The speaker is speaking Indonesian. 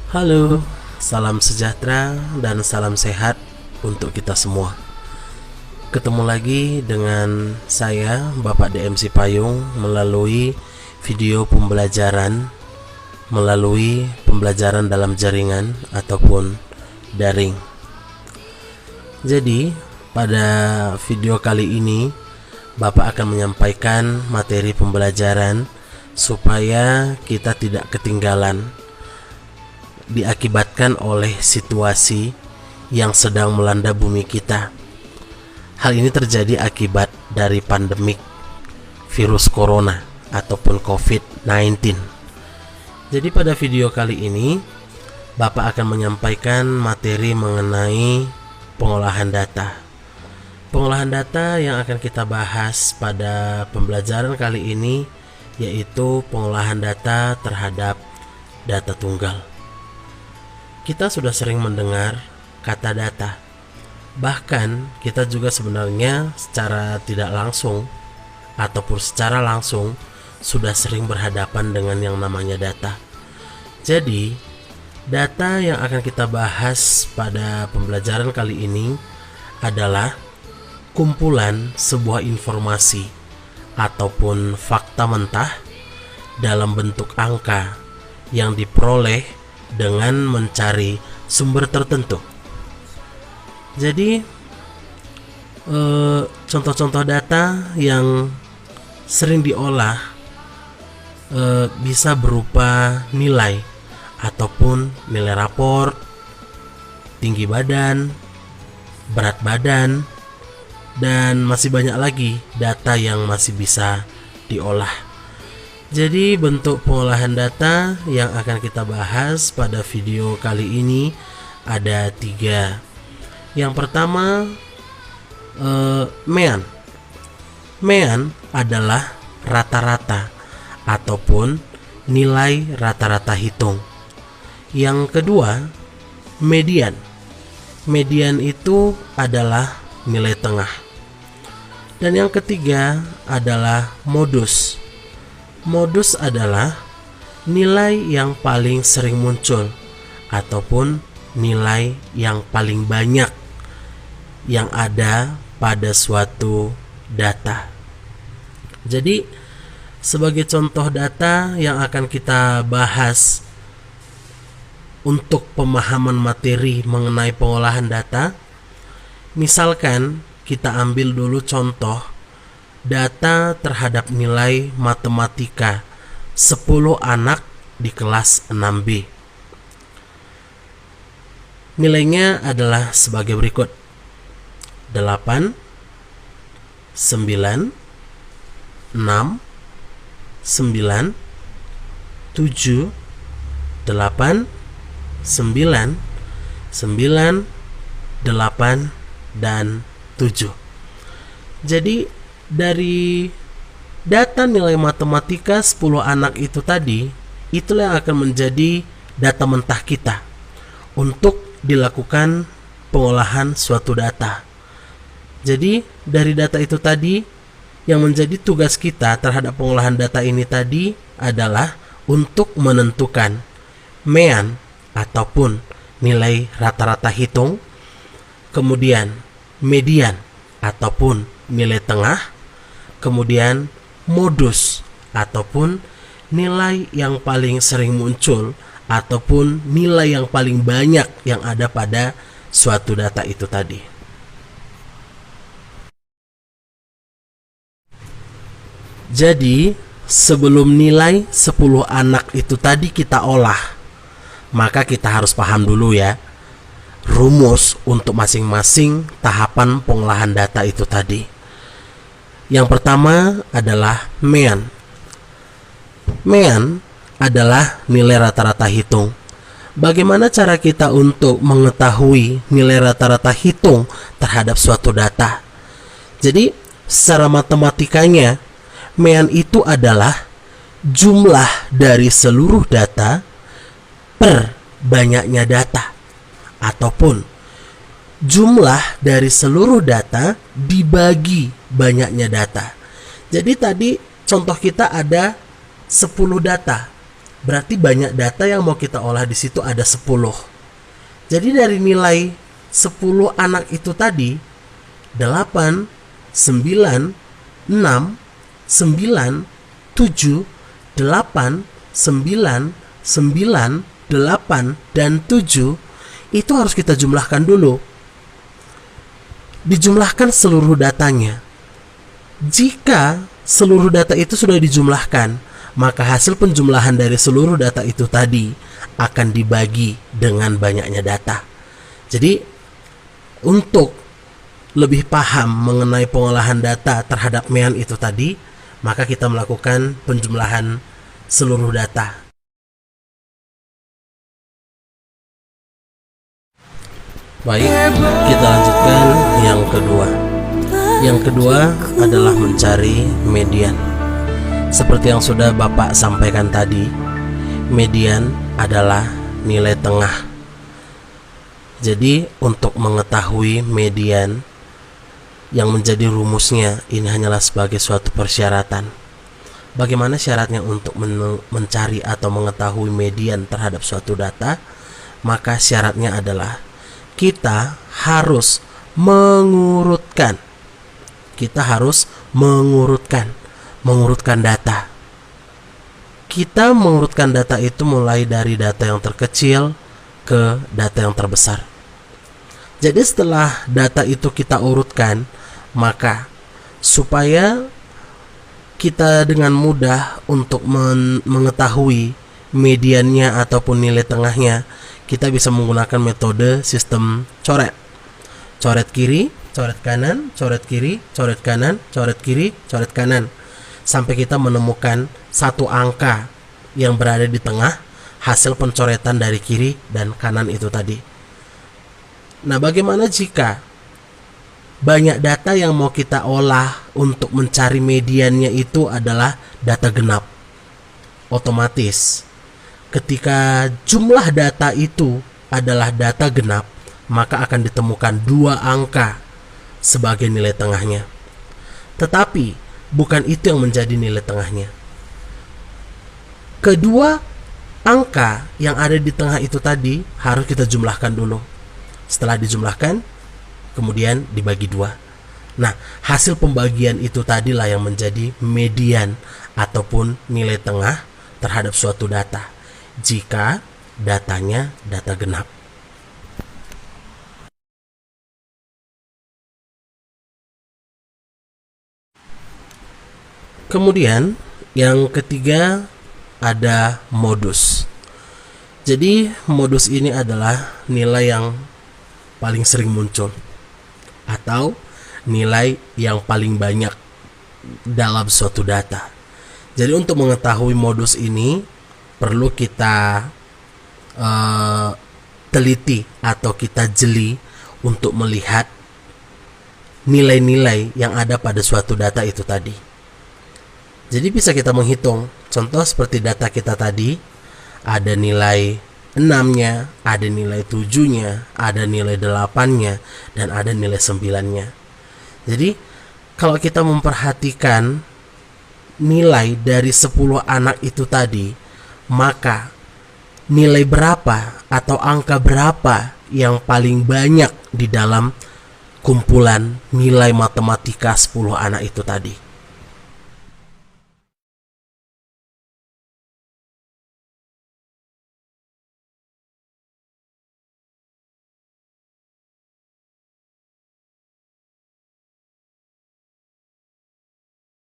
Halo, salam sejahtera dan salam sehat untuk kita semua. Ketemu lagi dengan saya, Bapak DMC Payung, melalui video pembelajaran dalam jaringan ataupun daring. Jadi, pada video kali ini Bapak akan menyampaikan materi pembelajaran supaya kita tidak ketinggalan diakibatkan oleh situasi yang sedang melanda bumi kita. Hal ini terjadi akibat dari pandemik virus corona ataupun COVID-19. Jadi pada video kali ini Bapak akan menyampaikan materi mengenai pengolahan data. Pengolahan data yang akan kita bahas pada pembelajaran kali ini yaitu pengolahan data terhadap data tunggal. Kita sudah sering mendengar kata data. Bahkan kita juga sebenarnya secara tidak langsung ataupun secara langsung sudah sering berhadapan dengan yang namanya data. Jadi, data yang akan kita bahas pada pembelajaran kali ini adalah kumpulan sebuah informasi ataupun fakta mentah dalam bentuk angka yang diperoleh dengan mencari sumber tertentu. Jadi contoh-contoh data yang sering diolah bisa berupa nilai ataupun nilai rapor, tinggi badan, berat badan, dan masih banyak lagi data yang masih bisa diolah. Jadi bentuk pengolahan data yang akan kita bahas pada video kali ini ada 3. Yang pertama, MEAN. MEAN adalah rata-rata ataupun nilai rata-rata hitung. Yang kedua, median. Median itu adalah nilai tengah. Dan yang ketiga adalah modus. Modus adalah nilai yang paling sering muncul ataupun nilai yang paling banyak yang ada pada suatu data. Jadi, sebagai contoh data yang akan kita bahas untuk pemahaman materi mengenai pengolahan data, misalkan kita ambil dulu contoh data terhadap nilai matematika 10 anak di kelas 6B. Nilainya adalah sebagai berikut: 8, 9, 6, 9, 7, 8, 9, 9, 8, dan 7. Jadi dari data nilai matematika 10 anak itu tadi, itulah yang akan menjadi data mentah kita untuk dilakukan pengolahan suatu data. Jadi dari data itu tadi, yang menjadi tugas kita terhadap pengolahan data ini tadi adalah untuk menentukan MEAN ataupun nilai rata-rata hitung, kemudian median ataupun nilai tengah, kemudian modus ataupun nilai yang paling sering muncul ataupun nilai yang paling banyak yang ada pada suatu data itu tadi. Jadi, sebelum nilai 10 anak itu tadi kita olah, maka kita harus paham dulu ya rumus untuk masing-masing tahapan pengolahan data itu tadi. Yang pertama adalah MEAN. MEAN adalah nilai rata-rata hitung. Bagaimana cara kita untuk mengetahui nilai rata-rata hitung terhadap suatu data? Jadi, secara matematikanya, MEAN itu adalah jumlah dari seluruh data per banyaknya data, ataupun jumlah dari seluruh data dibagi banyaknya data. Jadi tadi contoh kita ada 10 data. Berarti banyak data yang mau kita olah di situ ada 10. Jadi dari nilai 10 anak itu tadi 8, 9, 6, 9, 7, 8, 9, 9, 8, dan 7 itu harus kita jumlahkan dulu. Dijumlahkan seluruh datanya. Jika seluruh data itu sudah dijumlahkan, maka hasil penjumlahan dari seluruh data itu tadi akan dibagi dengan banyaknya data. Jadi untuk lebih paham mengenai pengolahan data terhadap MEAN itu tadi, maka kita melakukan penjumlahan seluruh data. Baik, kita lanjutkan yang kedua. Yang kedua adalah mencari median. Seperti yang sudah Bapak sampaikan tadi, median adalah nilai tengah. Jadi untuk mengetahui median yang menjadi rumusnya, ini hanyalah sebagai suatu persyaratan. Bagaimana syaratnya untuk mencari atau mengetahui median terhadap suatu data? Maka syaratnya adalah kita harus mengurutkan. Kita harus mengurutkan data. Kita mengurutkan data itu mulai dari data yang terkecil ke data yang terbesar. Jadi setelah data itu kita urutkan, maka supaya kita dengan mudah untuk mengetahui mediannya ataupun nilai tengahnya, kita bisa menggunakan metode sistem coret. Coret kiri, coret kanan, coret kiri, coret kanan, coret kiri, coret kanan, sampai kita menemukan satu angka yang berada di tengah hasil pencoretan dari kiri dan kanan itu tadi. Nah, bagaimana jika banyak data yang mau kita olah untuk mencari mediannya itu adalah data genap? Otomatis ketika jumlah data itu adalah data genap, maka akan ditemukan 2 angka sebagai nilai tengahnya. Tetapi bukan itu yang menjadi nilai tengahnya. Kedua angka yang ada di tengah itu tadi harus kita jumlahkan dulu. Setelah dijumlahkan, kemudian dibagi 2. Nah, hasil pembagian itu tadilah yang menjadi median ataupun nilai tengah terhadap suatu data, jika datanya data genap. Kemudian yang ketiga ada modus. Jadi modus ini adalah nilai yang paling sering muncul atau nilai yang paling banyak dalam suatu data. Jadi untuk mengetahui modus ini perlu kita teliti atau kita jeli untuk melihat nilai-nilai yang ada pada suatu data itu tadi. Jadi bisa kita menghitung. Contoh seperti data kita tadi, ada nilai 6-nya, ada nilai 7-nya, ada nilai 8-nya, dan ada nilai 9-nya. Jadi kalau kita memperhatikan nilai dari 10 anak itu tadi, maka nilai berapa atau angka berapa yang paling banyak di dalam kumpulan nilai matematika 10 anak itu tadi.